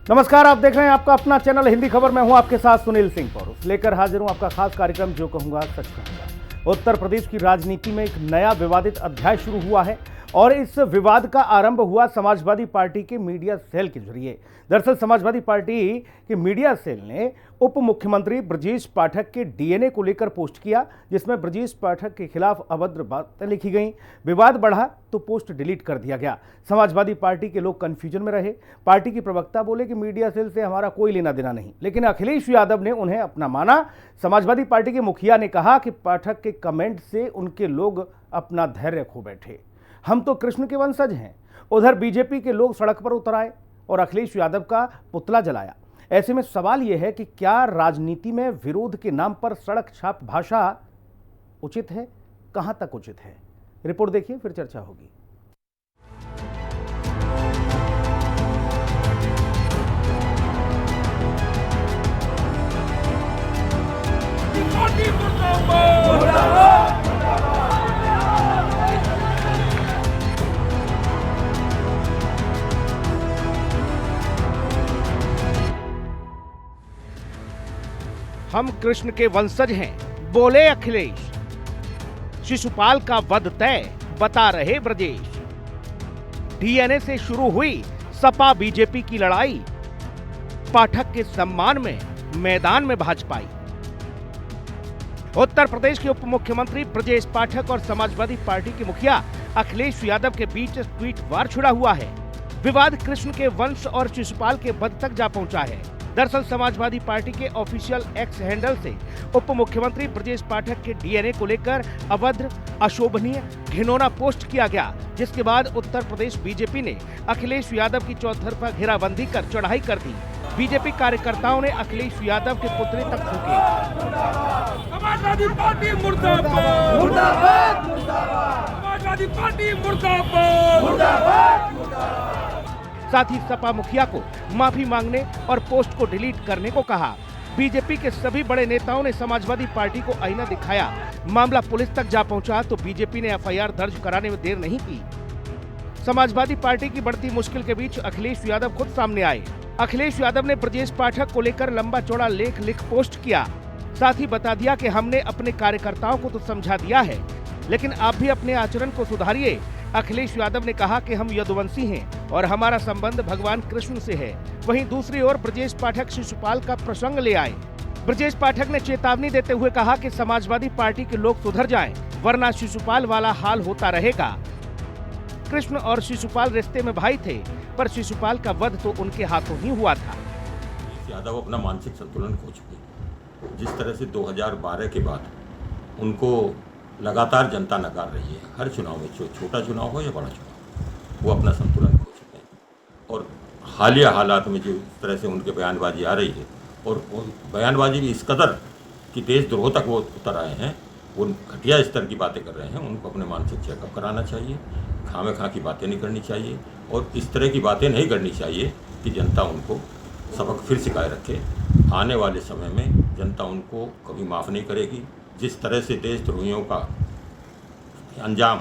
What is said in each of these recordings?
नमस्कार, आप देख रहे हैं आपका अपना चैनल हिंदी खबर। मैं हूं आपके साथ सुनील सिंह पौरुष, लेकर हाजिर हूं आपका खास कार्यक्रम जो कहूंगा सच कहूंगा। उत्तर प्रदेश की राजनीति में एक नया विवादित अध्याय शुरू हुआ है और इस विवाद का आरंभ हुआ समाजवादी पार्टी के मीडिया सेल के जरिए। दरअसल समाजवादी पार्टी के मीडिया सेल ने उप मुख्यमंत्री ब्रजेश पाठक के डीएनए को लेकर पोस्ट किया, जिसमें ब्रजेश पाठक के खिलाफ अभद्र बातें लिखी गईं। विवाद बढ़ा तो पोस्ट डिलीट कर दिया गया। समाजवादी पार्टी के लोग कंफ्यूजन में रहे। पार्टी की प्रवक्ता बोले कि मीडिया सेल से हमारा कोई लेना देना नहीं, लेकिन अखिलेश यादव ने उन्हें अपना माना। समाजवादी पार्टी के मुखिया ने कहा कि पाठक के कमेंट से उनके लोग अपना धैर्य खो बैठे। हम तो कृष्ण के वंशज हैं। उधर बीजेपी के लोग सड़क पर उतर आए और अखिलेश यादव का पुतला जलाया। ऐसे में सवाल यह है कि क्या राजनीति में विरोध के नाम पर सड़क छाप भाषा उचित है? कहां तक उचित है? रिपोर्ट देखिए, फिर चर्चा होगी। हम कृष्ण के वंशज हैं, बोले अखिलेश। शिशुपाल का वध तय, बता रहे ब्रजेश। डीएनए से शुरू हुई सपा बीजेपी की लड़ाई, पाठक के सम्मान में मैदान में भाजपाई। उत्तर प्रदेश के उप मुख्यमंत्री ब्रजेश पाठक और समाजवादी पार्टी के मुखिया अखिलेश यादव के बीच ट्वीट वार छिड़ा हुआ है। विवाद कृष्ण के वंश और शिशुपाल के वध तक जा पहुंचा है। दरअसल समाजवादी पार्टी के ऑफिशियल एक्स हैंडल से उप मुख्यमंत्री ब्रजेश पाठक के डीएनए को लेकर अभद्र, अशोभनीय, घिनौना पोस्ट किया गया, जिसके बाद उत्तर प्रदेश बीजेपी ने अखिलेश यादव की चौतरफा घेराबंदी कर चढ़ाई कर दी। बीजेपी कार्यकर्ताओं ने अखिलेश यादव के पुतले तक फूके। समाजवादी पार्टी मुर्दाबाद, मुर्दाबाद, मुर्दाबाद। समाजवादी पार्टी मुर्दाबाद, मुर्दाबाद, मुर्दाबाद। साथ ही सपा मुखिया को माफी मांगने और पोस्ट को डिलीट करने को कहा। बीजेपी के सभी बड़े नेताओं ने समाजवादी पार्टी को आईना दिखाया। मामला पुलिस तक जा पहुंचा तो बीजेपी ने एफआईआर दर्ज कराने में देर नहीं की। समाजवादी पार्टी की बढ़ती मुश्किल के बीच अखिलेश यादव खुद सामने आए। अखिलेश यादव ने ब्रजेश पाठक को लेकर लंबा चौड़ा लेख लिख पोस्ट किया। साथ ही बता दिया कि हमने अपने कार्यकर्ताओं को तो समझा दिया है, लेकिन आप भी अपने आचरण को सुधारिए। अखिलेश यादव ने कहा कि हम यदुवंशी हैं और हमारा संबंध भगवान कृष्ण से है। वहीं दूसरी ओर ब्रजेश पाठक शिशुपाल का प्रसंग ले आए। ब्रजेश पाठक ने चेतावनी देते हुए कहा कि समाजवादी पार्टी के लोग सुधर जाएं, वरना शिशुपाल वाला हाल होता रहेगा। कृष्ण और शिशुपाल रिश्ते में भाई थे, पर शिशुपाल का वध तो उनके हाथों ही हुआ था। यादव अपना मानसिक संतुलन खो चुके। जिस तरह से 2012 के बाद उनको लगातार जनता नकार रही है, हर चुनाव में, छोटा चुनाव हो या बड़ा चुनाव, वो अपना संतुलन खो चुके हैं। और हालिया हालात में जिस तरह से उनके बयानबाजी आ रही है, और बयानबाजी भी इस कदर कि देशद्रोह तक वो उतर आए हैं, वो घटिया स्तर की बातें कर रहे हैं। उनको अपने मानसिक चेकअप कराना चाहिए। खामे-खा की बातें नहीं करनी चाहिए और इस तरह की बातें नहीं करनी चाहिए कि जनता उनको सबक फिर सिखाए रखे। आने वाले समय में जनता उनको कभी माफ़ नहीं करेगी। जिस तरह से देशद्रोहियों का अंजाम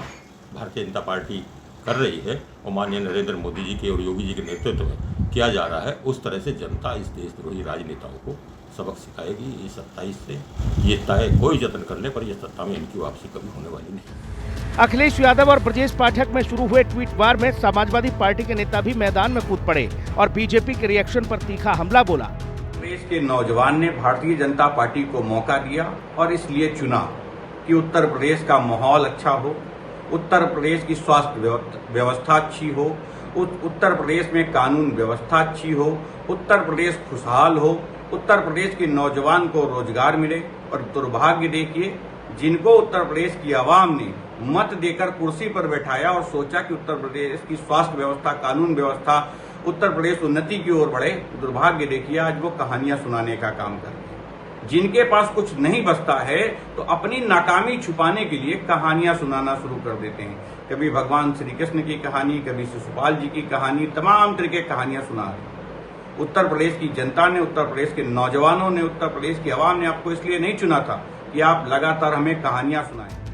भारतीय जनता पार्टी कर रही है और माननीय नरेंद्र मोदी जी के और योगी जी के नेतृत्व में किया जा रहा है, उस तरह से जनता इस देशद्रोही राजनेताओं को सबक सिखाएगी। ये 27 से ये तय, कोई जतन करने पर यह सत्ता में इनकी वापसी कभी होने वाली नहीं। अखिलेश यादव और ब्रजेश पाठक में शुरू हुए ट्वीट वार में समाजवादी पार्टी के नेता भी मैदान में कूद पड़े और बीजेपी के रिएक्शन पर तीखा हमला बोला। प्रदेश के नौजवान ने भारतीय जनता पार्टी को मौका दिया और इसलिए चुना कि उत्तर प्रदेश का माहौल अच्छा हो, उत्तर प्रदेश की स्वास्थ्य व्यवस्था अच्छी हो, उत्तर प्रदेश में कानून व्यवस्था अच्छी हो, उत्तर प्रदेश खुशहाल हो, उत्तर प्रदेश के नौजवान को रोजगार मिले। और दुर्भाग्य देखिए, जिनको उत्तर प्रदेश की आवाम ने मत देकर कुर्सी पर बैठाया और सोचा कि उत्तर प्रदेश की स्वास्थ्य व्यवस्था, कानून व्यवस्था, उत्तर प्रदेश उन्नति की ओर बढ़े, दुर्भाग्य देखिए आज वो कहानियां सुनाने का काम कर रहे हैं। जिनके पास कुछ नहीं बचता है तो अपनी नाकामी छुपाने के लिए कहानियां सुनाना शुरू कर देते हैं। कभी भगवान श्री कृष्ण की कहानी, कभी शिशुपाल जी की कहानी, तमाम तरह की कहानियां सुना रहे हैं। उत्तर प्रदेश की जनता ने, उत्तर प्रदेश के नौजवानों ने, उत्तर प्रदेश की आवाम ने आपको इसलिए नहीं चुना था कि आप लगातार हमें कहानियां सुनाएं।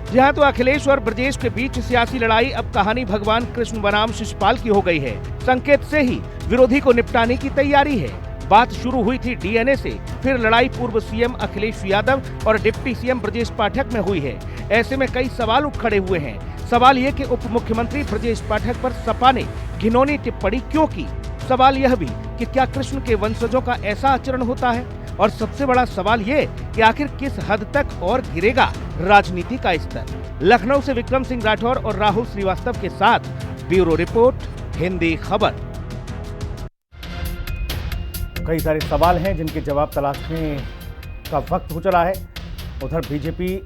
जहां तो अखिलेश और ब्रजेश के बीच सियासी लड़ाई अब कहानी भगवान कृष्ण बनाम शिशुपाल की हो गई है। संकेत से ही विरोधी को निपटाने की तैयारी है। बात शुरू हुई थी डीएनए से, फिर लड़ाई पूर्व सीएम अखिलेश यादव और डिप्टी सीएम ब्रजेश पाठक में हुई है। ऐसे में कई सवाल उठ खड़े हुए हैं। सवाल ये कि उप मुख्यमंत्री ब्रजेश पाठक पर सपा ने घिनौनी टिप्पणी क्यों की। सवाल यह भी कि क्या कृष्ण के वंशजों का ऐसा आचरण होता है, और सबसे बड़ा सवाल ये कि आखिर किस हद तक और गिरेगा राजनीति का स्तर। लखनऊ से विक्रम सिंह राठौर और राहुल श्रीवास्तव के साथ ब्यूरो रिपोर्ट, हिंदी खबर। कई सारे सवाल हैं जिनके जवाब तलाशने का वक्त हो चला है। उधर बीजेपी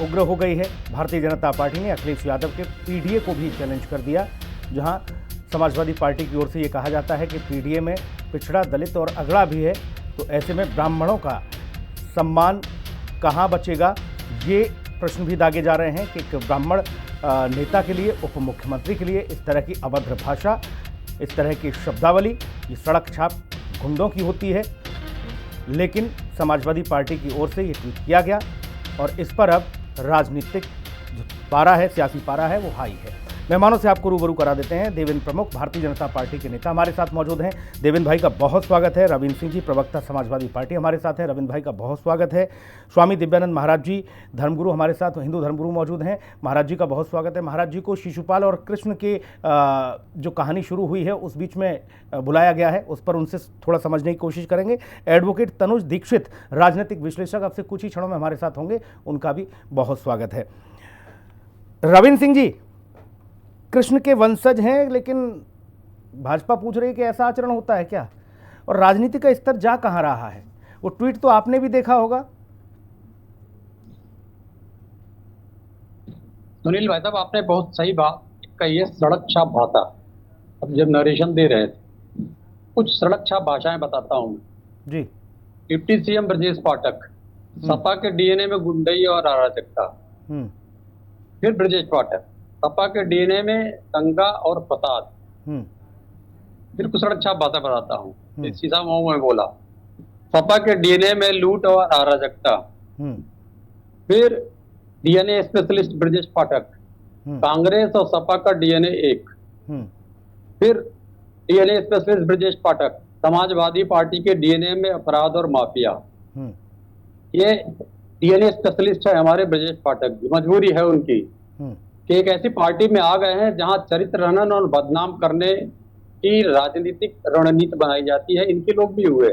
उग्र हो गई है। भारतीय जनता पार्टी ने अखिलेश यादव के पीडीए को भी चैलेंज कर दिया, जहां समाजवादी पार्टी की ओर से ये कहा जाता है कि पीडीए में पिछड़ा, दलित और अगड़ा भी है, तो ऐसे में ब्राह्मणों का सम्मान कहाँ बचेगा। ये प्रश्न भी दागे जा रहे हैं कि एक ब्राह्मण नेता के लिए, उप मुख्यमंत्री के लिए इस तरह की अभद्र भाषा, इस तरह की शब्दावली, ये सड़क छाप गुंडों की होती है। लेकिन समाजवादी पार्टी की ओर से ये ट्वीट किया गया और इस पर अब राजनीतिक जो पारा है, सियासी पारा है, वो हाई है। मेहमानों से आपको रूबरू करा देते हैं। देवेंद्र प्रमुख, भारतीय जनता पार्टी के नेता हमारे साथ मौजूद हैं। देवेंद्र भाई का बहुत स्वागत है। रविंद्र सिंह जी, प्रवक्ता समाजवादी पार्टी, हमारे साथ हैं। रविंद्र भाई का बहुत स्वागत है। स्वामी दिव्यानंद महाराज जी, धर्मगुरु, हमारे साथ हिंदू धर्मगुरु मौजूद हैं। महाराज जी का बहुत स्वागत है। महाराज जी को शिशुपाल और कृष्ण की जो कहानी शुरू हुई है उस बीच में बुलाया गया है, उस पर उनसे थोड़ा समझने की कोशिश करेंगे। एडवोकेट तनुज दीक्षित, राजनीतिक विश्लेषक, आपसे कुछ ही क्षणों में हमारे साथ होंगे, उनका भी बहुत स्वागत है। रविंद्र सिंह जी, कृष्ण के वंशज हैं, लेकिन भाजपा पूछ रही है कि ऐसा आचरण होता है क्या, और राजनीति का स्तर जा कहां रहा है। वो ट्वीट तो आपने भी देखा होगा। सुनील भाई साहब, आपने बहुत सही बात कही है। सड़क छाप भाषा, अब जब नरेशन दे रहे थे, कुछ सड़क छाप भाषाएं बताता हूँ जी। डिप्टी सीएम ब्रजेश पाठक, सपा के डीएनए में गुंडई और अराजकता। फिर ब्रजेश पाठक, सपा के डीएनए में दंगा और फसाद। फिर कुछ सड़क छाप भाषा बताता हूँ। सीधा मुंह में बोला, सपा के डीएनए में लूट और अराजकता। फिर डीएनए स्पेशलिस्ट ब्रजेश पाठक, कांग्रेस और सपा का डीएनए एक। फिर DNA specialist Brajesh Pathak, Samajwadi party के डीएनए में अपराध और माफिया। ये डीएनए स्पेशलिस्ट है हमारे ब्रजेश पाठक की। मजबूरी है उनकी कि एक ऐसी पार्टी में आ गए हैं जहां चरित्र हनन और बदनाम करने की राजनीतिक रणनीति बनाई जाती है। इनके लोग भी हुए,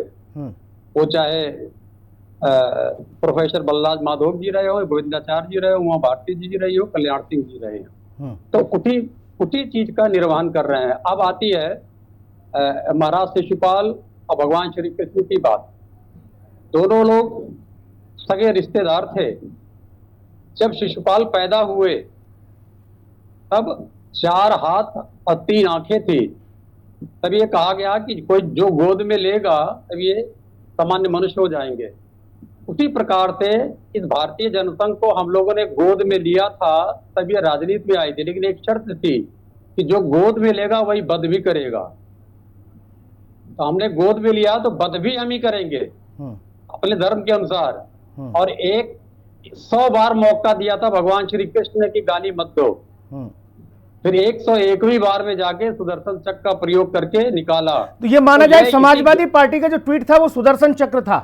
वो चाहे प्रोफेसर बल्लाज माधव जी रहे हो, गोविंदाचार्य जी रहे हो, उमा भारती जी रही हो, कल्याण सिंह जी रहे हो, तो उठी चीज का निर्वहन कर रहे हैं। अब आती है महाराज शिशुपाल और भगवान श्री कृष्ण की बात। दोनों लोग सगे रिश्तेदार थे। जब शिशुपाल पैदा हुए तब 4 हाथ और 3 आंखें थी। तब ये कहा गया कि कोई जो गोद में लेगा तब ये सामान्य मनुष्य हो जाएंगे। उसी प्रकार से इस भारतीय जनसंघ को हम लोगों ने गोद में लिया था, तब ये राजनीति में आई थी। लेकिन एक शर्त थी कि जो गोद में लेगा वही वध भी करेगा। तो हमने गोद में लिया तो वध भी हम ही करेंगे अपने धर्म के अनुसार। और 100 बार मौका दिया था भगवान श्री कृष्ण ने कि गाली मत दो। फिर 101वीं बार में जाके सुदर्शन चक्र का प्रयोग करके निकाला। तो ये माना जाए समाजवादी पार्टी का जो ट्वीट था वो सुदर्शन चक्र था?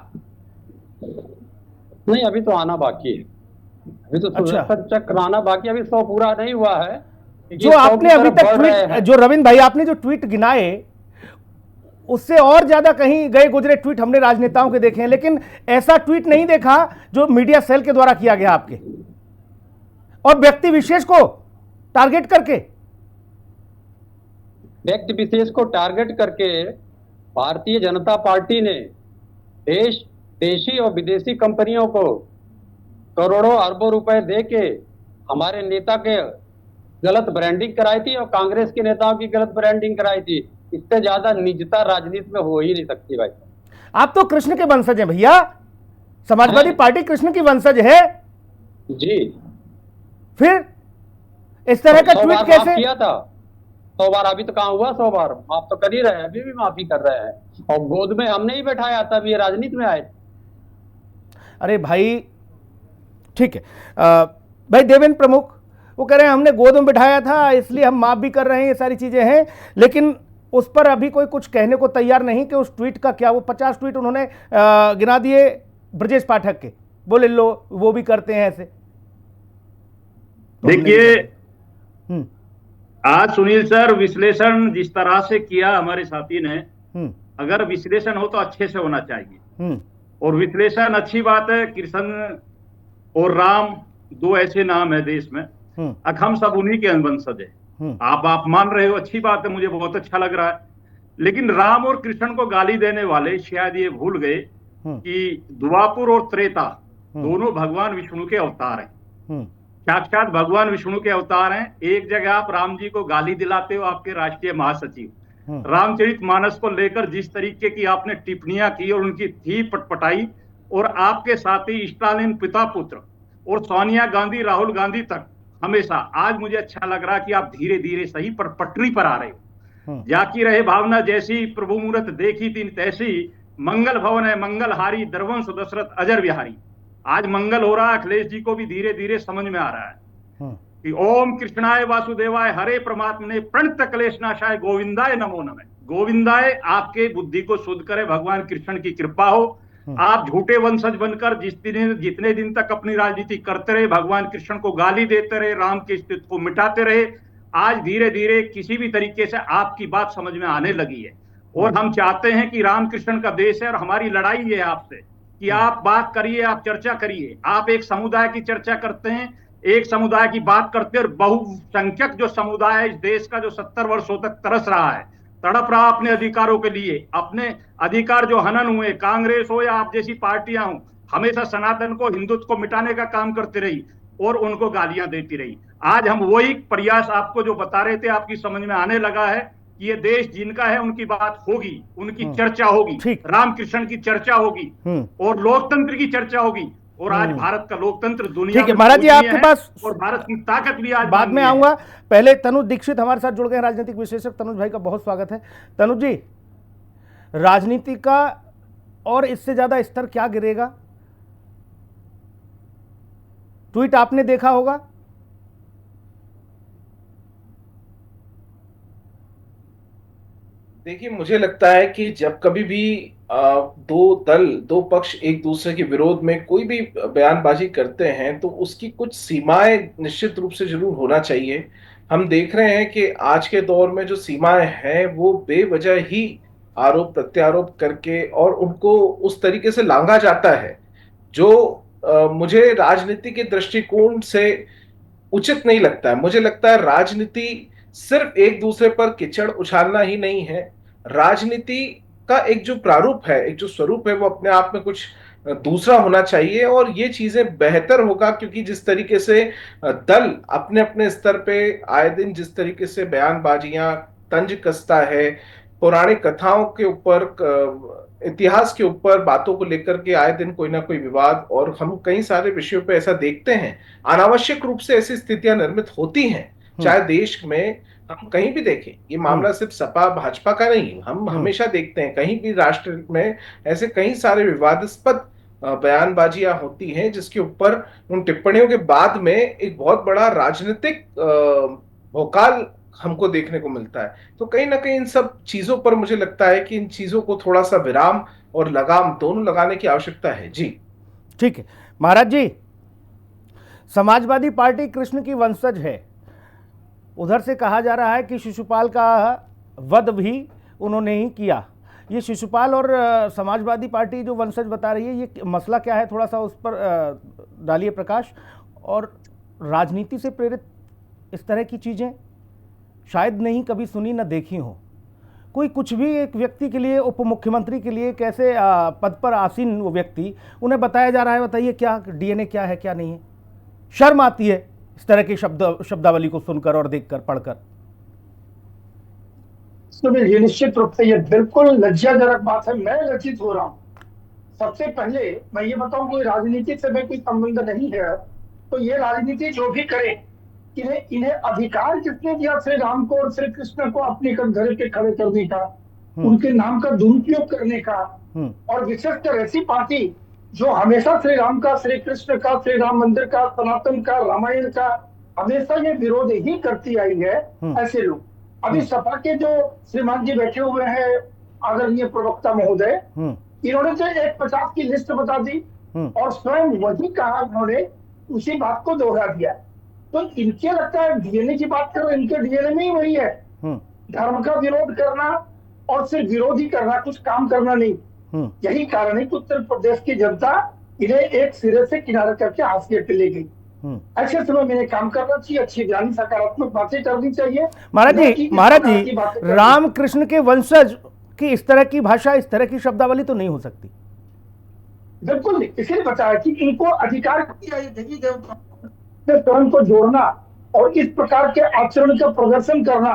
नहीं, अभी तो आना बाकी है। अभी तो सुदर्शन चक्र आना बाकी, अभी 100 पूरा नहीं हुआ है। जो आपने अभी तक ट्वीट, जो रविंद्र भाई आपने जो ट्वीट गिनाए, उससे और ज्यादा कहीं गए गुजरे ट्वीट हमने राजनेताओं के देखे हैं, लेकिन ऐसा ट्वीट नहीं देखा जो मीडिया सेल के द्वारा किया गया आपके, और व्यक्ति विशेष को टारगेट करके। व्यक्ति विशेष को टारगेट करके भारतीय जनता पार्टी ने देशी और विदेशी कंपनियों को करोड़ों अरबों रुपए देके हमारे नेता के गलत ब्रांडिंग कराई थी और कांग्रेस के नेताओं की गलत ब्रांडिंग कराई थी। इससे ज्यादा निजता राजनीति में हो ही नहीं सकती भाई। आप तो कृष्ण के वंशज हैं भैया, समाजवादी पार्टी कृष्ण की वंशज है जी। फिर इस तरह का ट्वीट कैसे किया था? 100 बार अभी तो कहाँ हुआ? 100 बार माफ तो कर ही रहे हैं, अभी भी माफी कर रहे हैं। और गोद में हमने ही बैठाया, तब ये राजनीति में आए। अरे भाई ठीक है, भाई देवेंद्र प्रमुख वो कह रहे हैं हमने गोद में बिठाया था इसलिए हम माफ भी कर रहे हैं, ये सारी चीजें हैं, लेकिन उस पर अभी कोई कुछ कहने को तैयार नहीं कि उस ट्वीट का क्या, वो 50 ट्वीट उन्होंने गिना दिए ब्रजेश पाठक के, बोले लो वो भी करते हैं ऐसे। देखिए आज सुनील सर विश्लेषण जिस तरह से किया हमारे साथी ने, अगर विश्लेषण हो तो अच्छे से होना चाहिए, और विश्लेषण अच्छी बात है। कृष्ण और राम दो ऐसे नाम है देश में, हम सब उन्हीं के वंशज है। आप मान रहे हो, अच्छी बात है, मुझे बहुत अच्छा लग रहा है। लेकिन राम और कृष्ण को गाली देने वाले शायद ये भूल गए कि द्वापुर और त्रेता दोनों भगवान विष्णु के अवतार हैं, साक्षात भगवान विष्णु के अवतार हैं। एक जगह आप राम जी को गाली दिलाते हो, आपके राष्ट्रीय महासचिव रामचरितमानस को लेकर जिस तरीके की आपने टिप्पणियां की और उनकी थी पटपटाई, और आपके साथी स्टालिन पिता पुत्र और सोनिया गांधी राहुल गांधी तक हमेशा, आज मुझे अच्छा लग रहा कि आप धीरे धीरे सही पर पटरी पर आ रहे हो। जाकी रहे भावना जैसी प्रभु मूरत देखी थी तैसी, मंगल भवन है मंगलहारी दरवंश दशरथ अजर विहारी। आज मंगल हो रहा है, अखिलेश जी को भी धीरे धीरे समझ में आ रहा है कि ओम कृष्णाय वासुदेवाय हरे परमात्मने प्रणत क्लेश नाशाय गोविंदाय नमो नमः। गोविंदाय आपके बुद्धि को शुद्ध करे, भगवान कृष्ण की कृपा हो। आप झूठे वंशज बनकर जितने दिन तक अपनी राजनीति करते रहे, भगवान कृष्ण को गाली देते रहे, राम के अस्तित्व को मिटाते रहे, आज धीरे धीरे किसी भी तरीके से आपकी बात समझ में आने लगी है। और हम चाहते हैं कि रामकृष्ण का देश है, और हमारी लड़ाई है आपसे कि आप बात करिए, आप चर्चा करिए। आप एक समुदाय की चर्चा करते हैं, एक समुदाय की बात करते हैं, और बहुसंख्यक जो समुदाय है इस देश का, जो 70 वर्षों तक तरस रहा है, तड़प रहा अपने अधिकारों के लिए, अपने अधिकार जो हनन हुए, कांग्रेस हो या आप जैसी पार्टियां हो, हमेशा सनातन को, हिंदुत्व को मिटाने का काम करती रही और उनको गालियां देती रही। आज हम वही प्रयास आपको जो बता रहे थे, आपकी समझ में आने लगा है कि ये देश जिनका है उनकी बात होगी, उनकी चर्चा होगी, रामकृष्ण की चर्चा होगी और लोकतंत्र की चर्चा होगी। और आज भारत का लोकतंत्र दुनिया ठीक है महाराज जी, आपके पास और भारत की ताकत भी आज बाद में आऊंगा। पहले तनुज दीक्षित हमारे साथ जुड़ गए, राजनीतिक विश्लेषक। तनुज भाई का बहुत स्वागत है। तनुज जी, राजनीति का और इससे ज्यादा स्तर क्या गिरेगा? ट्वीट आपने देखा होगा, देखिए मुझे लगता है कि जब कभी भी दो पक्ष एक दूसरे के विरोध में कोई भी बयानबाजी करते हैं तो उसकी कुछ सीमाएं निश्चित रूप से जरूर होना चाहिए। हम देख रहे हैं कि आज के दौर में जो सीमाएं हैं वो बेवजह ही आरोप प्रत्यारोप करके और उनको उस तरीके से लांघा जाता है जो मुझे राजनीति के दृष्टिकोण से उचित नहीं लगता है। मुझे लगता है राजनीति सिर्फ एक दूसरे पर कीचड़ उछालना ही नहीं है। राजनीति का एक जो प्रारूप है, एक जो स्वरूप है, वो अपने आप में कुछ दूसरा होना चाहिए और ये चीजें बेहतर होगा, क्योंकि जिस तरीके से दल अपने अपने स्तर पे आए दिन जिस तरीके से बयानबाजियां तंज कसता है, पौराणिक कथाओं के ऊपर, इतिहास के ऊपर बातों को लेकर के आए दिन कोई ना कोई विवाद, और हम कई सारे विषयों पे ऐसा देखते हैं, अनावश्यक रूप से ऐसी स्थितियां निर्मित होती हैं, चाहे देश में हम कहीं भी देखें। ये मामला सिर्फ सपा भाजपा का नहीं, हम हमेशा देखते हैं कहीं भी राष्ट्र में ऐसे कई सारे विवादास्पद बयानबाजियां होती हैं जिसके ऊपर उन टिप्पणियों के बाद में एक बहुत बड़ा राजनीतिक भोकाल हमको देखने को मिलता है। तो कहीं ना कहीं इन सब चीजों पर मुझे लगता है कि इन चीजों को थोड़ा सा विराम और लगाम दोनों लगाने की आवश्यकता है। जी ठीक है महाराज जी, समाजवादी पार्टी कृष्ण की वंशज है, उधर से कहा जा रहा है कि शिशुपाल का वध भी उन्होंने ही किया। ये शिशुपाल और समाजवादी पार्टी जो वंशज बता रही है, ये मसला क्या है, थोड़ा सा उस पर डालिए प्रकाश। और राजनीति से प्रेरित इस तरह की चीज़ें शायद नहीं कभी सुनी न देखी हो। कोई कुछ भी एक व्यक्ति के लिए, उप मुख्यमंत्री के लिए, कैसे पद पर आसीन वो व्यक्ति, उन्हें बताया जा रहा है, बताइए क्या डीएनए क्या है क्या नहीं है। शर्म आती है इस तरह की शब्दावली को सुनकर और देखकर पढ़कर। सुनील, ये निश्चित रूप से ये बिल्कुल लज्जाजनक बात है। मैं लज्जित हो रहा हूँ। सबसे पहले मैं ये बताऊं, कोई राजनीति से मैं कोई संबंध नहीं है, तो ये राजनीति जो भी करे, इन्हें अधिकार किसने दिया श्री राम को और श्री कृष्ण को अपने कटघरे पे खड़े करने का, उनके नाम का दुरुपयोग करने का, और विशेषकर ऐसी पार्टी जो हमेशा श्री राम का, श्री कृष्ण का, श्री राम मंदिर का, सनातन का, रामायण का हमेशा ये विरोध ही करती आई है, ऐसे लोग अभी सपा के जो श्रीमान जी बैठे हुए हैं, आदरणीय प्रवक्ता महोदय, इन्होंने तो एक 50 की लिस्ट बता दी और स्वयं वही कहा, उन्होंने उसी बात को दोहरा दिया। तो इनके लगता है डीएनए की बात करो, इनके डीएनए में ही वही है, धर्म का विरोध करना और सिर्फ विरोध ही करना, कुछ काम करना नहीं। यही कारण है कि उत्तर प्रदेश की जनता इन्हें एक सिरे से किनारे करके हाशिए पे ले गई। ऐसे समय में काम करना चाहिए, अच्छी ज्ञानी सकारात्मक बातें करनी चाहिए। महाराज जी रामकृष्ण के वंशज की इस तरह की भाषा, इस तरह की शब्दावली तो नहीं हो सकती। बिल्कुल नहीं, इसलिए बताया कि इनको अधिकार दिया देवी देवता स्वयं को जोड़ना और इस प्रकार के आचरण का प्रदर्शन करना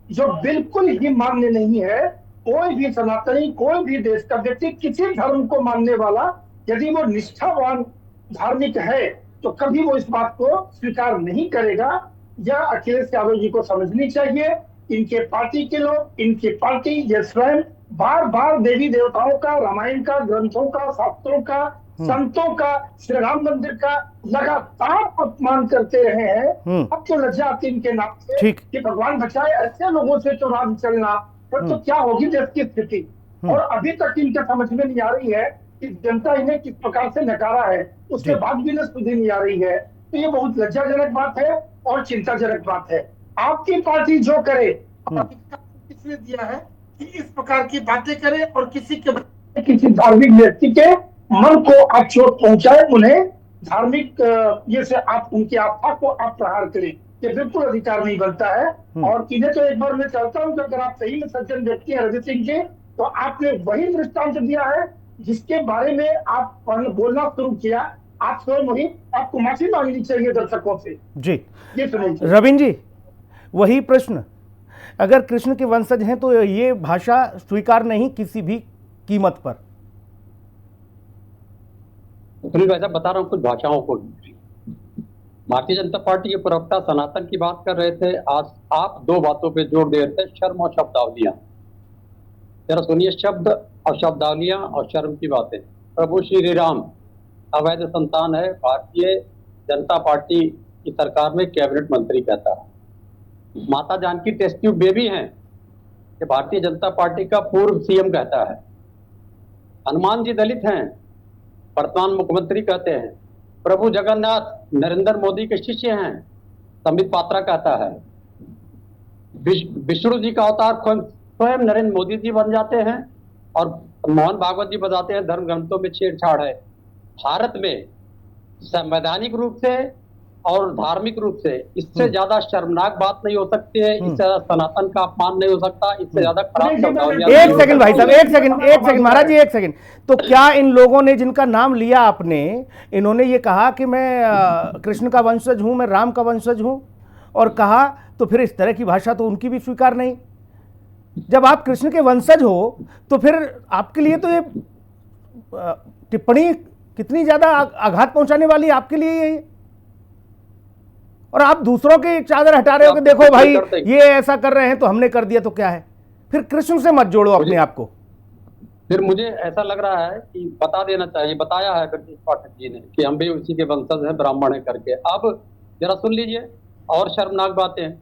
जो बिल्कुल ही मान्य नहीं है। कोई भी सनातनी, कोई भी देश का व्यक्ति, किसी धर्म को मानने वाला यदि वो निष्ठावान धार्मिक है तो कभी वो इस बात को स्वीकार नहीं करेगा। यह अखिलेश यादव जी को समझनी चाहिए। इनके पार्टी के लोग, इनकी पार्टी, ये स्वयं बार बार देवी देवताओं का, रामायण का, ग्रंथों का, शास्त्रों का, संतों का, श्री राम मंदिर का लगातार अपमान करते रहे हैं। अब तो लज्जा आती इनके नाम से कि भगवान बचाए, ऐसे लोगों से तो राज चलना, फिर तो क्या होगी देश की स्थिति। और अभी तक इनके समझ में नहीं आ रही है कि जनता इन्हें किस प्रकार से नकारा है, उसके बाद भी इन्हें सुधी नहीं आ रही है। तो ये बहुत लज्जाजनक बात है और चिंताजनक बात है। आपकी पार्टी जो करे, किसने दिया है कि इस प्रकार की बातें करे और किसी धार्मिक व्यक्ति के मन को आप चोट पहुंचाए, उन्हें धार्मिक ये से आप उनकी आस्था को आप प्रहार करें, ये बिल्कुल अधिकार नहीं बनता है। और इन्हें तो एक बार मैं चाहता हूँ कि अगर आप सही में सज्जन व्यक्ति हैं रवि सिंह जी, तो आपने वही दृष्टांत दिया है जिसके बारे में आप बोलना शुरू किया, आप स्वयं वही, आपको माफी मांगनी चाहिए दर्शकों से। जी ये रविंद्र जी, वही प्रश्न, अगर कृष्ण के वंशज हैं तो ये भाषा स्वीकार नहीं किसी भी कीमत पर। वैसा बता रहा हूँ कुछ भाषाओं को। भारतीय जनता पार्टी के प्रवक्ता सनातन की बात कर रहे थे, आज आप दो बातों पे जोर दे रहे थे, शर्म और शब्दावलियां। जरा सुनिए, शब्द और शब्दावलियां और शर्म की बातें। प्रभु श्री राम अवैध संतान है, भारतीय जनता पार्टी की सरकार में कैबिनेट मंत्री कहता है। माता जानकी टेस्ट ट्यूब बेबी हैं कि भारतीय जनता पार्टी का पूर्व सीएम कहता है। हनुमान जी दलित हैं, वर्तमान मुख्यमंत्री कहते हैं। प्रभु जगन्नाथ नरेंद्र मोदी के शिष्य हैं, संबित पात्रा कहता है। विष्णु जी का अवतार स्वयं नरेंद्र मोदी जी बन जाते हैं और मोहन भागवत जी बताते हैं धर्म ग्रंथों में छेड़छाड़ है। भारत में संवैधानिक रूप से और धार्मिक रूप से इससे ज्यादा शर्मनाक बात नहीं हो सकती है, इससे ज्यादा सनातन का अपमान नहीं हो सकता, इससे ज्यादा खराब। एक सेकंड भाई साहब, एक सेकंड महाराज जी, एक सेकंड। तो क्या इन लोगों ने जिनका नाम लिया आपने, इन्होंने ये कहा कि मैं कृष्ण का वंशज हूं, मैं राम का वंशज हूं, और कहा तो फिर इस तरह की भाषा तो उनकी भी स्वीकार नहीं। जब आप कृष्ण के वंशज हो तो फिर आपके लिए तो ये टिप्पणी कितनी ज्यादा आघात पहुंचाने वाली आपके लिए ये, और आप दूसरों की चादर हटा रहे हो कि देखो भाई ये ऐसा कर रहे हैं तो हमने कर दिया तो क्या है। फिर कृष्ण से मत जोड़ो अपने आप को। फिर मुझे ऐसा लग रहा है कि बता देना चाहिए, बताया है ब्रजेश पाठक जी ने कि हम भी उसी के वंशज हैं, ब्राह्मण है करके। अब जरा सुन लीजिए और शर्मनाक बातें।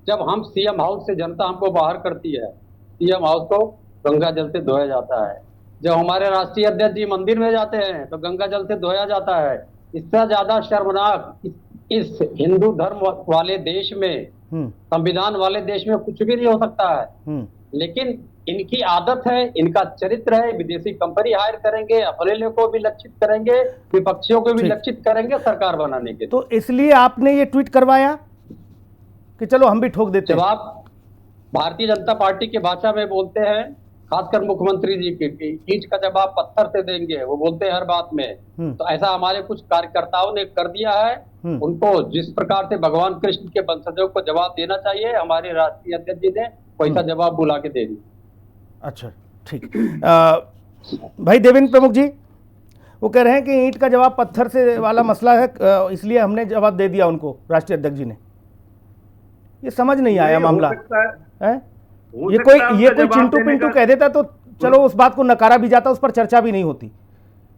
जब हम सीएम हाउस से जनता हमको बाहर करती है, सीएम हाउस को गंगा जल से धोया जाता है। जब हमारे राष्ट्रीय अध्यक्ष जी मंदिर में जाते हैं तो गंगा जल से धोया जाता है। इससे ज्यादा शर्मनाक इस हिंदू धर्म वाले देश में, संविधान वाले देश में कुछ भी नहीं हो सकता है। लेकिन इनकी आदत है, इनका चरित्र है, विदेशी कंपनी हायर करेंगे, अपने लोगों को भी लक्षित करेंगे, विपक्षियों को भी लक्षित करेंगे सरकार बनाने के। तो इसलिए आपने ये ट्वीट करवाया कि चलो हम भी ठोक देते हैं। जब आप भारतीय जनता पार्टी की भाषा में बोलते हैं, खासकर मुख्यमंत्री जी की, ईंट का जवाब पत्थर से देंगे, वो बोलते हैं हर बात में, तो ऐसा हमारे कुछ कार्यकर्ताओं ने कर दिया है। उनको जिस प्रकार से भगवान कृष्ण के वंशजों को जवाब देना चाहिए, हमारे राष्ट्रीय अध्यक्ष जी ने वैसा जवाब बुला के दे दिया। अच्छा ठीक। भाई देवेंद्र प्रमुख जी, वो कह रहे हैं कि ईंट का जवाब पत्थर से वाला मसला है, इसलिए हमने जवाब दे दिया उनको, राष्ट्रीय अध्यक्ष जी ने। ये समझ नहीं आया मामला है। ये कोई चिंटू पिंटू कह देता तो चलो उस बात को नकारा भी जाता, उस पर चर्चा भी नहीं होती।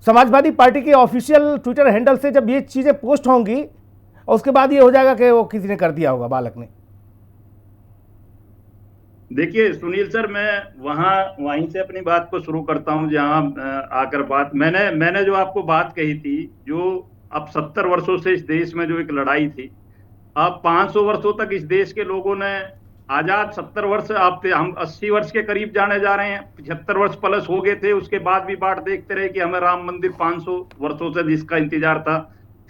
समाजवादी पार्टी के ऑफिशियल ट्विटर हैंडल से जब ये चीजें पोस्ट होंगी और उसके बाद ये हो जाएगा कि वो किसी ने कर दिया होगा, बालक ने। देखिए सुनील सर, मैं वहीं से अपनी बात को शुरू करता हूं जहां आकर बात मैंने जो आपको बात कही थी, जो अब 70 वर्षों से इस देश में जो एक लड़ाई थी, अब 500 वर्षों तक इस देश के लोगों ने आजाद 70 वर्ष, अब हम 80 वर्ष के करीब जाने जा रहे हैं, 75 वर्ष प्लस हो गए थे, उसके बाद भी बात देखते रहे कि हमें राम मंदिर 500 वर्षों से जिसका इंतजार था,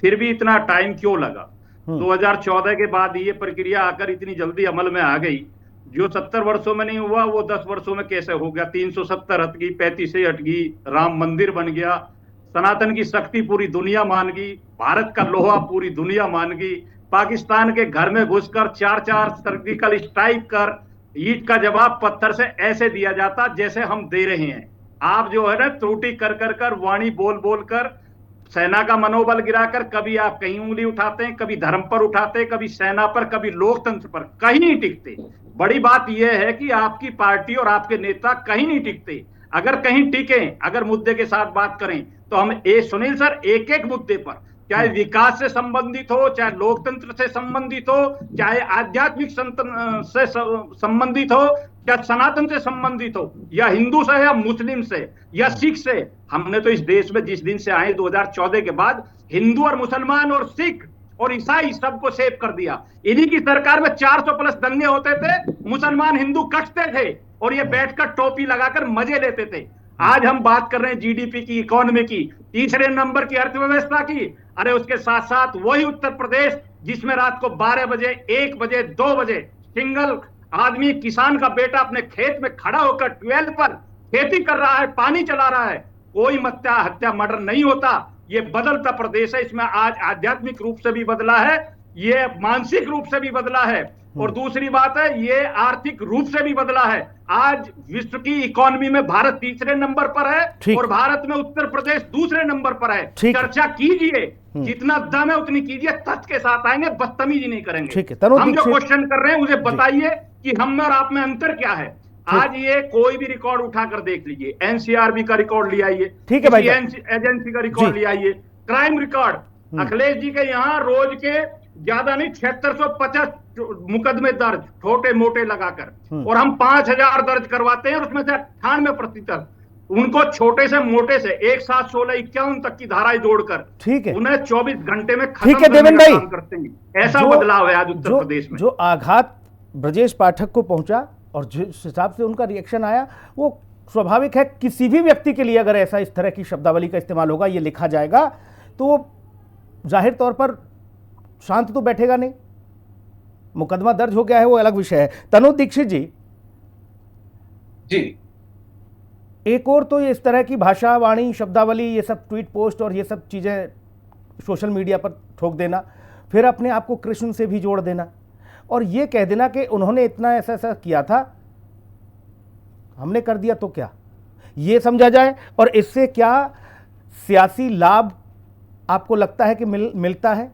फिर भी इतना टाइम क्यों लगा। 2014 के बाद ये प्रक्रिया आकर इतनी जल्दी अमल में आ गई। जो 70 वर्षों में नहीं हुआ वो 10 वर्षों में कैसे हो गया। 370 हट गई, 35 हट गई, राम मंदिर बन गया, सनातन की शक्ति पूरी दुनिया मान गई, भारत का लोहा पूरी दुनिया मान गई, पाकिस्तान के घर में घुसकर 4-4 सर्जिकल स्ट्राइक कर ईंट का जवाब पत्थर से ऐसे दिया जाता जैसे हम दे रहे हैं। आप जो है ना त्रुटि कर वाणी बोल बोल कर सेना का मनोबल गिराकर, कभी आप कहीं उंगली उठाते हैं, कभी धर्म पर उठाते हैं, कभी सेना पर, कभी लोकतंत्र पर, कहीं नहीं टिकते। बड़ी बात यह है कि आपकी पार्टी और आपके नेता कहीं नहीं टिकते। अगर कहीं टिके, अगर मुद्दे के साथ बात करें तो हम सुनील सर एक एक मुद्दे पर, चाहे विकास से संबंधित हो, चाहे लोकतंत्र से संबंधित हो, चाहे आध्यात्मिक से संबंधित हो, या सनातन से संबंधित हो, या हिंदू से, या मुस्लिम से, या सिख से, हमने तो इस देश में जिस दिन से आए 2014 के बाद हिंदू और मुसलमान और सिख और ईसाई सबको सेव कर दिया। इन्हीं की सरकार में 400 प्लस दंगे होते थे, मुसलमान हिंदू कटते थे और ये बैठकर टोपी लगाकर मजे लेते थे। आज हम बात कर रहे हैं जीडीपी की, इकोनॉमी की, तीसरे नंबर की अर्थव्यवस्था की। अरे उसके साथ साथ वही उत्तर प्रदेश जिसमें रात को 12 बजे, 1 बजे, 2 बजे सिंगल आदमी, किसान का बेटा अपने खेत में खड़ा होकर ट्यूबवेल पर खेती कर रहा है, पानी चला रहा है, कोई हत्या मर्डर नहीं होता। ये बदलता प्रदेश है। इसमें आज आध्यात्मिक रूप से भी बदला है, ये मानसिक रूप से भी बदला है, और दूसरी बात है ये आर्थिक रूप से भी बदला है। आज विश्व की इकोनॉमी में भारत तीसरे नंबर पर है और भारत में उत्तर प्रदेश दूसरे नंबर पर है। चर्चा कीजिए, जितना दम है उतनी कीजिए, तथ्य के साथ आएंगे, बदतमीजी नहीं करेंगे। हम जो क्वेश्चन कर रहे हैं उसे बताइए कि हम में और आप में अंतर क्या है। आज ये कोई भी रिकॉर्ड उठाकर देख लीजिए, एनसीआरबी का रिकॉर्ड ले आइए, ठीक है भाई, एजेंसी का रिकॉर्ड ले आइए, क्राइम रिकॉर्ड अखिलेश जी के यहाँ रोज के ज्यादा नहीं 7650 मुकदमे दर्ज, छोटे मोटे लगाकर, और हम 5000 दर्ज करवाते हैं और उसमें से 98% उनको छोटे से मोटे से 1, 7, 16, 51 तक की धाराएं जोड़कर, ठीक है, उन्हें 24 घंटे में खत्म करने का काम करते हैं। ऐसा बदलाव है आज उत्तर प्रदेश में। जो आघात ब्रजेश पाठक को पहुंचा और जिस हिसाब से उनका रिएक्शन आया, वो स्वाभाविक है। किसी भी व्यक्ति के लिए अगर ऐसा इस तरह की शब्दावली का इस्तेमाल होगा, ये लिखा जाएगा, तो वो जाहिर तौर पर शांत तो बैठेगा नहीं। मुकदमा दर्ज हो गया है वो अलग विषय है। तनु दीक्षित जी, एक और तो ये इस तरह की भाषा, वाणी, शब्दावली, ये सब ट्वीट पोस्ट और ये सब चीजें सोशल मीडिया पर ठोक देना, फिर अपने आप को कृष्ण से भी जोड़ देना और ये कह देना कि उन्होंने इतना ऐसा ऐसा किया था, हमने कर दिया तो क्या, ये समझा जाए। और इससे क्या सियासी लाभ आपको लगता है कि मिलता है?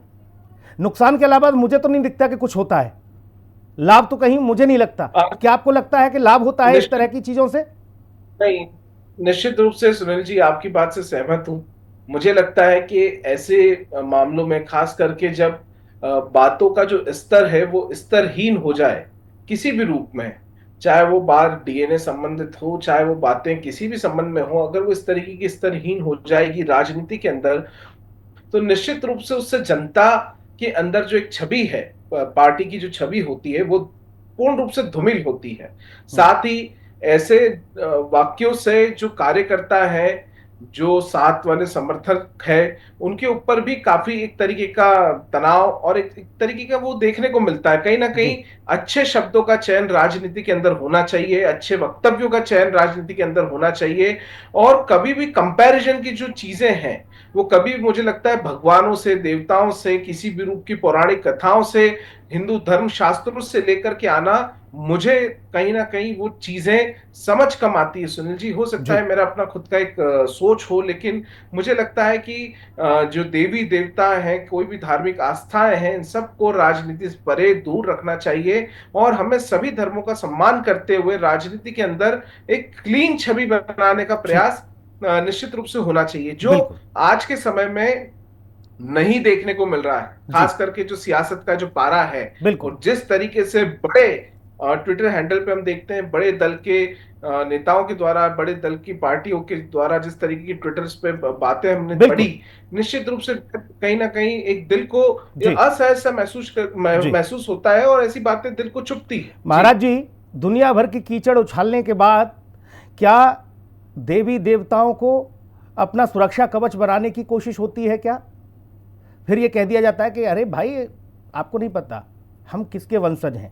नुकसान के अलावा मुझे तो नहीं दिखता कि कुछ होता है। लाभ तो कहीं मुझे नहीं लगता। क्या आपको लगता है कि लाभ होता है इस तरह की चीजों से? नहीं, निश्चित रूप से सुनील जी आपकी बात से सहमत हूं। मुझे लगता है कि ऐसे मामलों में, खास करके जब बातों का जो स्तर है वो स्तरहीन हो जाए किसी भी रूप में, चाहे वो बात डीएनए संबंधित हो, चाहे वो बातें किसी भी संबंध में हो, अगर वो इस तरीके की स्तरहीन हो जाएगी राजनीति के अंदर, तो निश्चित रूप से उससे जनता के अंदर जो एक छवि है, पार्टी की जो छवि होती है, वो पूर्ण रूप से धूमिल होती है। साथ ही ऐसे वाक्यों से जो कार्यकर्ता है, जो साथ वाले समर्थक है, उनके ऊपर भी काफी एक तरीके का तनाव और एक तरीके का वो देखने को मिलता है। कहीं ना कहीं अच्छे शब्दों का चयन राजनीति के अंदर होना चाहिए, अच्छे वक्तव्यों का चयन राजनीति के अंदर होना चाहिए, और कभी भी कंपैरिजन की जो चीजें हैं वो कभी, मुझे लगता है, भगवानों से, देवताओं से, किसी भी रूप की पौराणिक कथाओं से, हिंदू धर्म शास्त्रों से लेकर के आना, मुझे कहीं ना कहीं वो चीजें समझ कम आती है। सुनील जी, हो सकता है मेरा अपना खुद का एक सोच हो, लेकिन मुझे लगता है कि जो देवी देवता हैं, कोई भी धार्मिक आस्थाएं हैं, इन सबको राजनीति से परे दूर रखना चाहिए और हमें सभी धर्मों का सम्मान करते हुए राजनीति के अंदर एक क्लीन छवि बनाने का प्रयास निश्चित रूप से होना चाहिए, जो आज के समय में नहीं देखने को मिल रहा है। खास करके जो सियासत का जो पारा है, और जिस तरीके से बड़े ट्विटर हैंडल पे हम देखते हैं बड़े दल के नेताओं के द्वारा, बड़े दल की पार्टियों के द्वारा जिस तरीके की ट्विटर्स पे बातें हमने पढ़ी, निश्चित रूप से कहीं ना कहीं एक दिल को असहज सा महसूस होता है, और ऐसी बातें दिल को चुभती है। महाराज जी, दुनिया भर की कीचड़ उछालने के बाद क्या देवी देवताओं को अपना सुरक्षा कवच बनाने की कोशिश होती है क्या? फिर ये कह दिया जाता है कि अरे भाई आपको नहीं पता हम किसके वंशज हैं,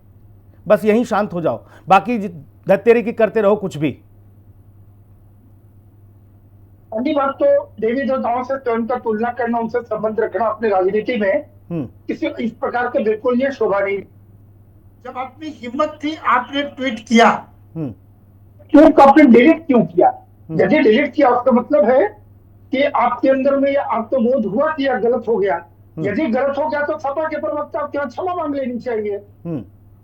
बस यहीं शांत हो जाओ, बाकी धत्तेरी की करते रहो कुछ भी। पहली बात तो देवी देवताओं से स्वयं का तुलना करना, उनसे संबंध रखना अपनी राजनीति में किसी इस प्रकार के बिल्कुल ये शोभा नहीं। जब अपनी हिम्मत थी आपने ट्वीट किया, क्यों आपने डिलीट क्यों किया? यदि डिलीट किया उसका मतलब है कि आपके अंदर में आपको बोध हुआ कि यह गलत हो गया। यदि गलत हो गया तो सपा के प्रवक्ता क्या क्षमा मांग लेनी चाहिए,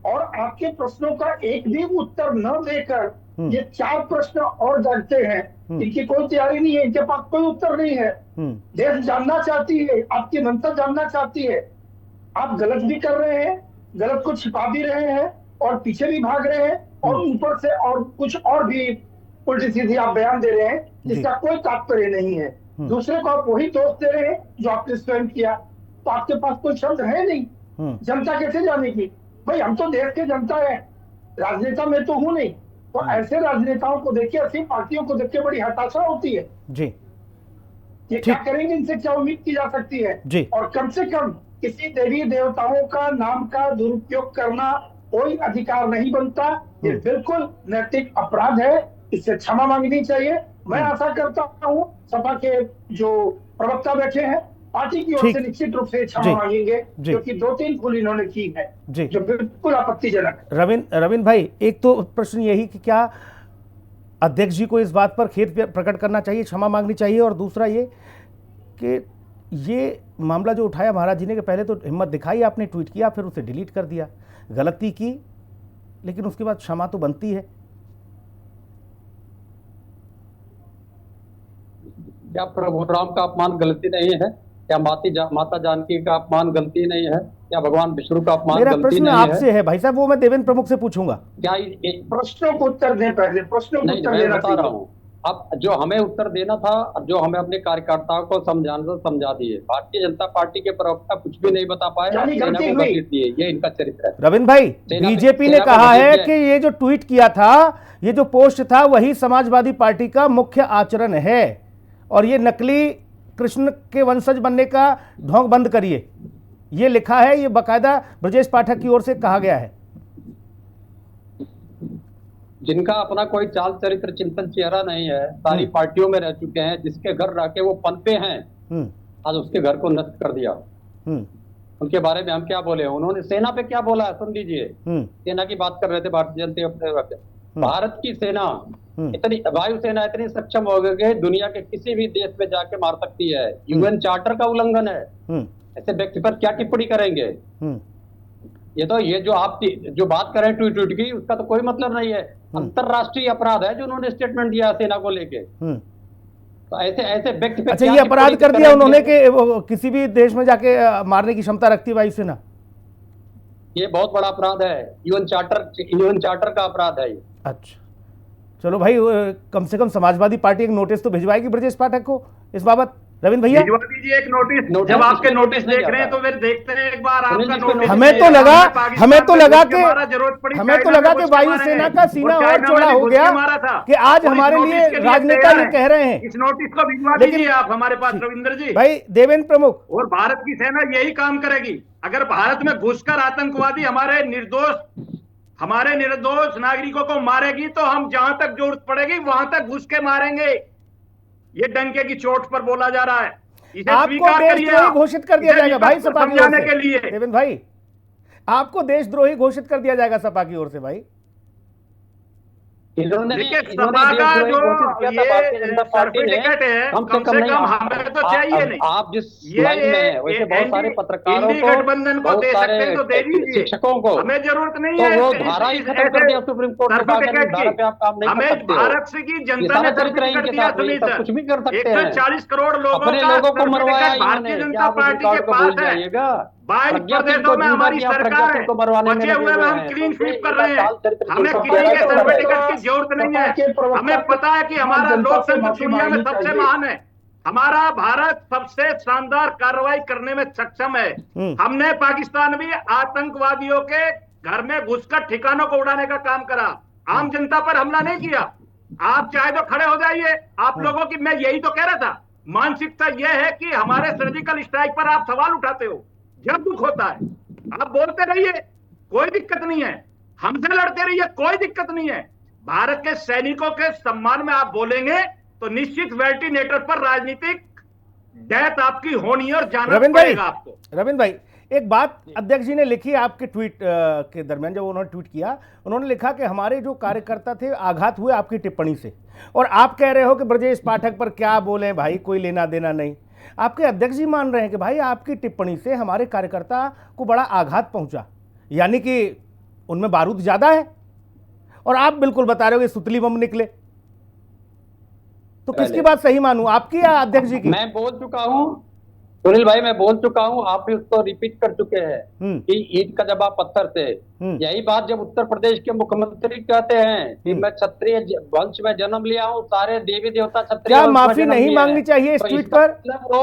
और आपके प्रश्नों का एक भी उत्तर न देकर ये 4 प्रश्न और जागते हैं, इनकी कोई तैयारी नहीं है, इनके पास कोई उत्तर नहीं है। देश जानना चाहती है, आपकी मनसा जानना चाहती है, आप गलत भी कर रहे हैं, गलत को छिपा भी रहे हैं और पीछे भी भाग रहे हैं, और ऊपर से और कुछ और भी उल्टी सीधी आप बयान दे रहे हैं जिसका कोई तात्पर्य नहीं है। दूसरे को आप वही दोष दे रहे हैं जो आपने स्वयं किया। तो आपके पास कोई शब्द है नहीं, जनता कैसे जानेगी? भाई हम तो देश के जनता है, राजनेता में तो हूं नहीं। तो ऐसे राजनेताओं को देखिए, ऐसी पार्टियों को देखिए बड़ी हताशा होती है जी। ये क्या करेंगे, इनसे क्या उम्मीद की जा सकती है जी। और कम से कम किसी देवी देवताओं का नाम का दुरुपयोग करना कोई अधिकार नहीं बनता। ये बिल्कुल नैतिक अपराध है, इससे क्षमा मांगनी चाहिए। मैं आशा करता हूँ सपा के जो प्रवक्ता बैठे हैं पार्टी की ओर से निश्चित रूप से क्षमा मांगेंगे, क्योंकि 2-3 भूल इन्होंने की है जो बिल्कुल आपत्तिजनक। रविंद्र भाई, एक तो प्रश्न यही कि क्या अध्यक्ष जी को इस बात पर खेद प्रकट करना चाहिए, क्षमा मांगनी चाहिए, और दूसरा ये कि ये मामला जो उठाया महाराज जी ने कि पहले तो हिम्मत दिखाई, आपने ट्वीट किया, फिर उसे डिलीट कर दिया, गलती की, लेकिन उसके बाद क्षमा तो बनती है। क्या प्रभु राम का अपमान गलती नहीं है? क्या माता जानकी का अपमान गलती नहीं है? क्या भगवान विष्णु का अपमान गलती नहीं है? मेरा प्रश्न आपसे है भाई साहब, वो मैं देवेंद्र प्रमुख से पूछूंगा। क्या प्रश्नों को उत्तर दें, पहले प्रश्नों को उत्तर देना बता रहा हूँ। अब जो हमें उत्तर देना था, जो हमें अपने कार्यकर्ताओं को समझाना समझा दिए। भारतीय जनता पार्टी के प्रवक्ता कुछ भी नहीं बता पाए, ये इनका चरित्र है। रविंद्र भाई, बीजेपी ने कहा है कि ये जो ट्वीट किया था, ये जो पोस्ट था, वही समाजवादी पार्टी का मुख्य आचरण है, और ये नकली कृष्ण के वंशज बनने का ढोंग बंद करिए, ये लिखा है, ये बाकायदा ब्रजेश पाठक की ओर से कहा गया है। जिनका अपना कोई चाल चरित्र चिंतन चेहरा नहीं है, सारी पार्टियों में रह चुके हैं, जिसके घर रह के वो पनपे हैं, आज उसके घर को नष्ट कर दिया। उनके बारे में हम क्या बोले? उन्होंने सेना पे क्या बोला है, सुन लीजिए। सेना की बात कर रहे थे भारतीय जनता पार्टी। भारत की सेना इतनी, वायुसेना इतनी सक्षम हो गई कि दुनिया के किसी भी देश में जाके मार सकती है। यूएन चार्टर का उल्लंघन है, ऐसे व्यक्ति पर क्या टिप्पणी करेंगे? ये जो आप जो बात कर रहे हैं ट्वीट की, उसका तो कोई मतलब नहीं है। अंतरराष्ट्रीय अपराध है जो उन्होंने स्टेटमेंट दिया सेना को लेके। तो ऐसे व्यक्ति पे अच्छा, ये अपराध कर दिया उन्होंने कि किसी भी देश में जाके मारने की क्षमता रखती है वायुसेना? ये बहुत बड़ा अपराध है, यूएन चार्टर का अपराध है ये। अच्छा, चलो भाई, कम से कम समाजवादी पार्टी एक नोटिस तो भिजवाएगी ब्रजेश पाठक को इस बाबत। रविंद्र भैया, भिजवा दीजिए एक नोटिस। जब आपके नोटिस देख रहे हैं तो फिर देखते हैं एक बार आपका नोटिस। हमें तो लगा कि वायुसेना का सीना और चौड़ा हो गया कि आज हमारे लिए राजनेता ये कह रहे हैं। इस नोटिस को भिजवा दीजिए आप हमारे पास रविंद्र जी। भाई देवेंद्र प्रमुख, और भारत की सेना यही काम करेगी। अगर भारत में घुसकर आतंकवादी हमारे निर्दोष नागरिकों को मारेगी तो हम जहां तक जरूरत पड़ेगी वहां तक घुस के मारेंगे। ये डंके की चोट पर बोला जा रहा है, इसे आपको देशद्रोही घोषित कर दिया जाएगा भाई सपा की ओर से। देवेंद्र भाई, आपको देशद्रोही घोषित कर दिया जाएगा सपा की ओर से भाई। इन्होंने देखिए इन्होंने सपा का देशद्रोही जो घोषित किया था भारतीय ये जनता पार्टी ने। सर्टिफिकेट है कम कम से नहीं कम हमें तो चाहिए नहीं। आप जिस ये लाइन में है वैसे बहुत सारे पत्रकारों इंडी को, गठबंधन को बहुत दे सारे सकते हैं तो दे दीजिए, शिक्षकों को, हमें जरूरत नहीं तो है वो इस धारा ही खत्म कर ऐसे दिया सुप्रीम कोर्ट ने, कहा कि सर्टिफिकेट धारा की। पे आप काम नहीं कर हमें सकते हो। भारत से की ये जनता ने सारा चरित्र है सर्टिफिकेट इनके दिया साथ में, ये सुनील सब सर, कुछ भी कर सकते हैं। 140 करोड़ लोगों अपने का लोगों को मरवाया सर्टिफिकेट भारतीय इन्होंने, जनता क्या आप उस पार्टी के रिकॉर्ड को भूल पास है। जाइएगा। 22 प्रज्ञा सिंह प्रदेशों को में जिंदा हमारी किया, प्रज्ञा सरकार सिंह है, को मरवाने में बचे लगे हुए में हुए हम हैं। क्लीन तो स्वीप कर इनका रहे हैं, चाल चरित्र हमें सब किसी के गलत है। सर्टिफिकेट की जरूरत नहीं सपा के है। प्रवक्ता हमें को पता है कि हमारा जनता से लोकतंत्र माफी दुनिया में मांगनी सबसे चाहिए। महान है, हमारा भारत सबसे शानदार कार्रवाई करने में सक्षम है। हमने पाकिस्तान में आतंकवादियों के घर में घुसकर ठिकानों को उड़ाने का काम करा, आम जनता पर हमला नहीं किया। आप चाहे तो खड़े हो जाइए, आप लोगों की, मैं यही तो कह रहा था, मानसिकता यह है कि हमारे सर्जिकल स्ट्राइक पर आप सवाल उठाते हो जब दुख होता है, आप बोलते रहिए, कोई दिक्कत नहीं है, हमसे लड़ते रहिए, कोई दिक्कत नहीं है। भारत के सैनिकों के सम्मान में आप बोलेंगे तो निश्चित वेंटिलेटर पर राजनीतिक डेथ आपकी होनी है और जाना पड़ेगा आपको। रविंद्र भाई, एक बात अध्यक्ष जी ने लिखी आपके ट्वीट के दरमियान, जब उन्होंने ट्वीट किया, उन्होंने लिखा कि हमारे जो कार्यकर्ता थे आघात हुए आपकी टिप्पणी से, और आप कह रहे हो कि ब्रजेश पाठक पर क्या बोले भाई, कोई लेना देना नहीं। आपके अध्यक्ष जी मान रहे हैं कि भाई आपकी टिप्पणी से हमारे कार्यकर्ता को बड़ा आघात पहुंचा, यानी कि उनमें बारूद ज्यादा है, और आप बिल्कुल बता रहे हो कि सुतली बम निकले। तो किसकी बात सही मानूं, आपकी या अध्यक्ष जी की? मैं बोल चुका हूं सुनील भाई, मैं बोल चुका हूं, आप भी उसको रिपीट कर चुके हैं कि ईंट का जवाब पत्थर से। यही बात जब उत्तर प्रदेश के मुख्यमंत्री कहते हैं कि मैं क्षत्रिय वंश में जन्म लिया हूं, सारे देवी देवता क्षत्रिय, क्या माफी नहीं मांगनी चाहिए इस ट्वीट पर? वो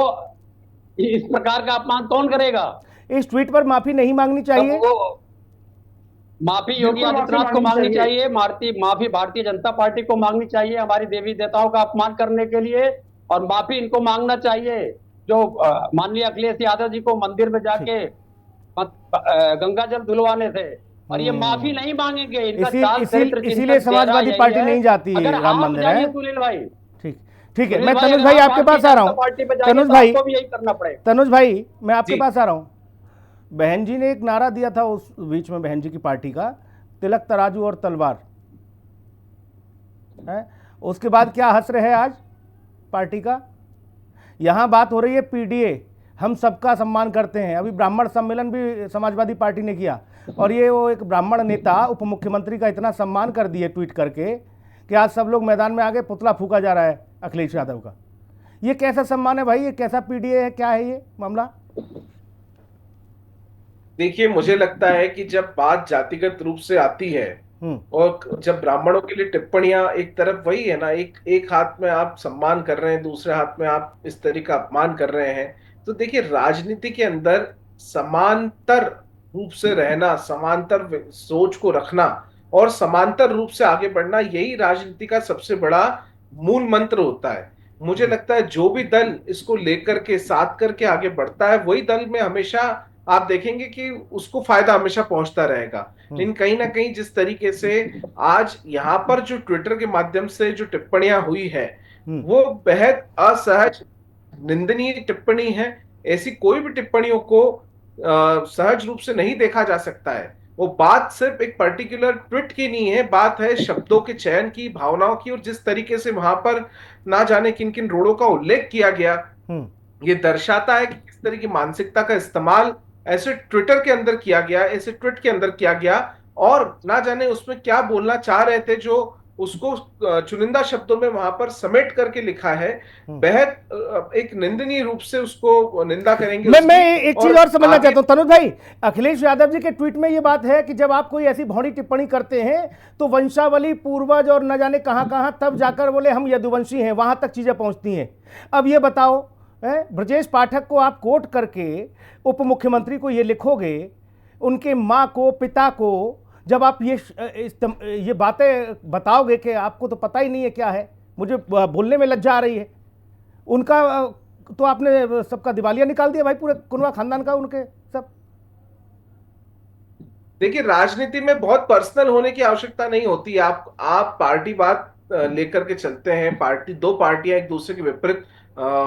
इस प्रकार का अपमान कौन करेगा? इस ट्वीट पर माफी नहीं मांगनी चाहिए? माफी योगी आदित्यनाथ को मांगनी चाहिए, माफी भारतीय जनता पार्टी को मांगनी चाहिए हमारी देवी देवताओं का अपमान करने के लिए, और माफी इनको मांगना चाहिए जो माननीय अखिलेश यादव जी को मंदिर में जाके गंगा जल धुलवाने थे, और ये माफी नहीं मांगेंगे। इसीलिए समाजवादी पार्टी नहीं जाती राम मंदिर है। सुनील भाई ठीक है, मैं तनुज भाई आपके पास आ रहा हूँ। तनुज भाई यही करना पड़ेगा। तनुज भाई मैं आपके पास आ रहा हूँ। बहन जी ने एक नारा दिया था उस बीच में, बहन जी की पार्टी का, तिलक तराजू और तलवार है, उसके बाद क्या हंस रहे हैं आज पार्टी का? यहां बात हो रही है पीडीए, हम सबका सम्मान करते हैं। अभी ब्राह्मण सम्मेलन भी समाजवादी पार्टी ने किया, और ये वो एक ब्राह्मण नेता उप मुख्यमंत्री का इतना सम्मान कर दिए ट्वीट करके कि आज सब लोग मैदान में आगे पुतला फूका जा रहा है अखिलेश यादव का। ये कैसा सम्मान है भाई, ये कैसा पीडीए है, क्या है ये मामला? देखिए, मुझे लगता है कि जब बात जातिगत रूप से आती है और जब ब्राह्मणों के लिए टिप्पणियां, एक तरफ वही है ना, एक हाथ में आप सम्मान कर रहे हैं, दूसरे हाथ में आप इस तरह का अपमान कर रहे हैं। तो देखिए, राजनीति के अंदर समांतर रूप से रहना, समांतर सोच को रखना और समांतर रूप से आगे बढ़ना, यही राजनीति का सबसे बड़ा मूल मंत्र होता है। मुझे लगता है जो भी दल इसको लेकर के साथ करके आगे बढ़ता है, वही दल में हमेशा आप देखेंगे कि उसको फायदा हमेशा पहुंचता रहेगा। लेकिन कहीं ना कहीं जिस तरीके से आज यहाँ पर जो ट्विटर के माध्यम से जो टिप्पणियां हुई है, वो बेहद असहज, निंदनीय टिप्पणी है। ऐसी कोई भी टिप्पणियों को सहज रूप से नहीं देखा जा सकता है। वो बात सिर्फ एक पर्टिकुलर ट्वीट की नहीं है, बात है शब्दों के चयन की, भावनाओं की, और जिस तरीके से वहां पर ना जाने किन किन रोड़ों का उल्लेख किया गया, ये दर्शाता है कि किस तरह की मानसिकता का इस्तेमाल ऐसे ट्विटर के अंदर किया गया, ऐसे ट्वीट के अंदर किया गया, और ना जाने उसमें क्या बोलना चाह रहे थे, जो उसको चुनिंदा शब्दों में वहां पर समेट करके लिखा है। बेहद एक निंदनीय रूप से उसको निंदा करेंगे। मैं एक चीज और समझना चाहता हूं तनुज भाई, अखिलेश यादव जी के ट्वीट में ये बात है कि जब आप कोई ऐसी भौड़ी टिप्पणी करते हैं तो वंशावली, पूर्वज और न जाने कहां कहां, तब जाकर बोले हम यदुवंशी हैं, वहां तक चीजें पहुंचती हैं। अब ये बताओ, ब्रजेश पाठक को आप कोट करके उप मुख्यमंत्री को ये लिखोगे, उनके माँ को, पिता को, जब आप ये बातें बताओगे कि आपको तो पता ही नहीं है क्या है, मुझे बोलने में लज्जा आ रही है, उनका तो आपने सबका दिवालिया निकाल दिया भाई, पूरे कुनवा खानदान का, उनके सब। देखिए, राजनीति में बहुत पर्सनल होने की आवश्यकता नहीं होती। आप पार्टी बात लेकर के चलते हैं, दो पार्टियां एक दूसरे के विपरीत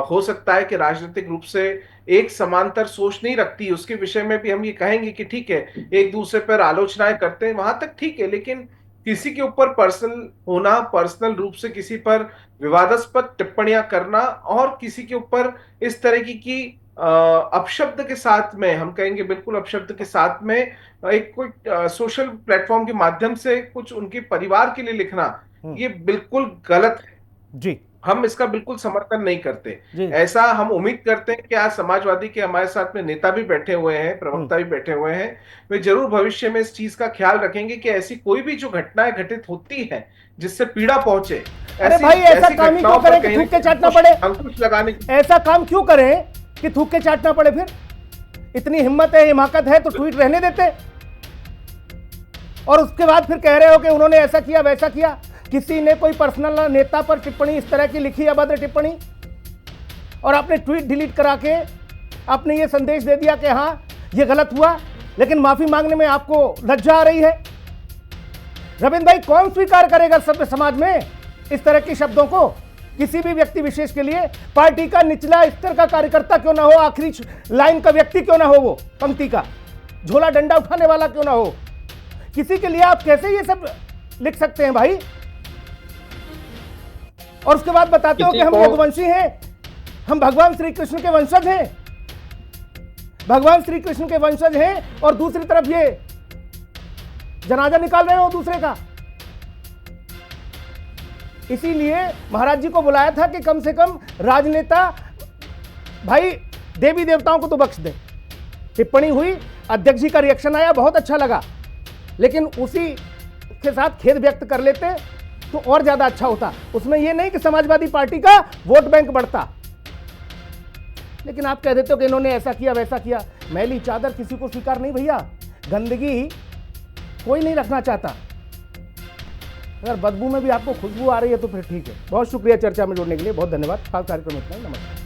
हो सकता है कि राजनीतिक रूप से एक समांतर सोच नहीं रखती, उसके विषय में भी हम ये कहेंगे कि ठीक है, एक दूसरे पर आलोचनाएं करते हैं, वहां तक ठीक है। लेकिन किसी के ऊपर पर्सनल होना, पर्सनल रूप से किसी पर विवादास्पद टिप्पणियां करना और किसी के ऊपर इस तरह की अपशब्द के साथ में, हम कहेंगे बिल्कुल अपशब्द के साथ में, एक कोई सोशल प्लेटफॉर्म के माध्यम से कुछ उनके परिवार के लिए लिखना, ये बिल्कुल गलत है जी। हम इसका बिल्कुल समर्थन नहीं करते। ऐसा हम उम्मीद करते हैं कि आज समाजवादी के हमारे साथ में नेता भी बैठे हुए हैं, प्रवक्ता भी बैठे हुए हैं, वे जरूर भविष्य में इस चीज का ख्याल रखेंगे कि ऐसी कोई भी जो घटनाएं घटित होती हैं जिससे पीड़ा पहुंचे, अरे भाई ऐसा काम ही क्यों करें कि थूक के चाटना पड़े? अंकुश लगाने, ऐसा काम क्यों करें कि थूक के चाटना पड़े? फिर इतनी हिम्मत है, हिमाकत है तो ट्वीट रहने देते, और उसके बाद फिर कह रहे हो कि उन्होंने ऐसा किया वैसा किया। किसी ने कोई पर्सनल नेता पर टिप्पणी इस तरह की लिखी, अभद्र टिप्पणी, और आपने ट्वीट डिलीट करा के आपने ये संदेश दे दिया कि हाँ ये गलत हुआ, लेकिन माफी मांगने में आपको लज्जा आ रही है। रविंद्र भाई, कौन स्वीकार करेगा सभ्य समाज में इस तरह के शब्दों को? किसी भी व्यक्ति विशेष के लिए, पार्टी का निचला स्तर का कार्यकर्ता क्यों ना हो, आखिरी लाइन का व्यक्ति क्यों ना हो, वो पंक्ति का झोला डंडा उठाने वाला क्यों ना हो, किसी के लिए आप कैसे ये सब लिख सकते हैं भाई? और उसके बाद बताते हो कि हम यदुवंशी हैं, हम भगवान श्री कृष्ण के वंशज हैं, भगवान श्री कृष्ण के वंशज हैं, और दूसरी तरफ ये जनाजा निकाल रहे हो दूसरे का। इसीलिए महाराज जी को बुलाया था कि कम से कम राजनेता भाई देवी देवताओं को तो बख्श दे। टिप्पणी हुई, अध्यक्ष जी का रिएक्शन आया, बहुत अच्छा लगा, लेकिन उसी के साथ खेद व्यक्त कर लेते तो और ज्यादा अच्छा होता। उसमें यह नहीं कि समाजवादी पार्टी का वोट बैंक बढ़ता, लेकिन आप कह देते हो कि इन्होंने ऐसा किया वैसा किया। मैली चादर किसी को स्वीकार नहीं भैया, गंदगी कोई नहीं रखना चाहता। अगर बदबू में भी आपको खुशबू आ रही है तो फिर ठीक है। बहुत शुक्रिया चर्चा में जुड़ने के लिए, बहुत धन्यवाद। खास कार्यक्रम इतना ही, नमस्कार।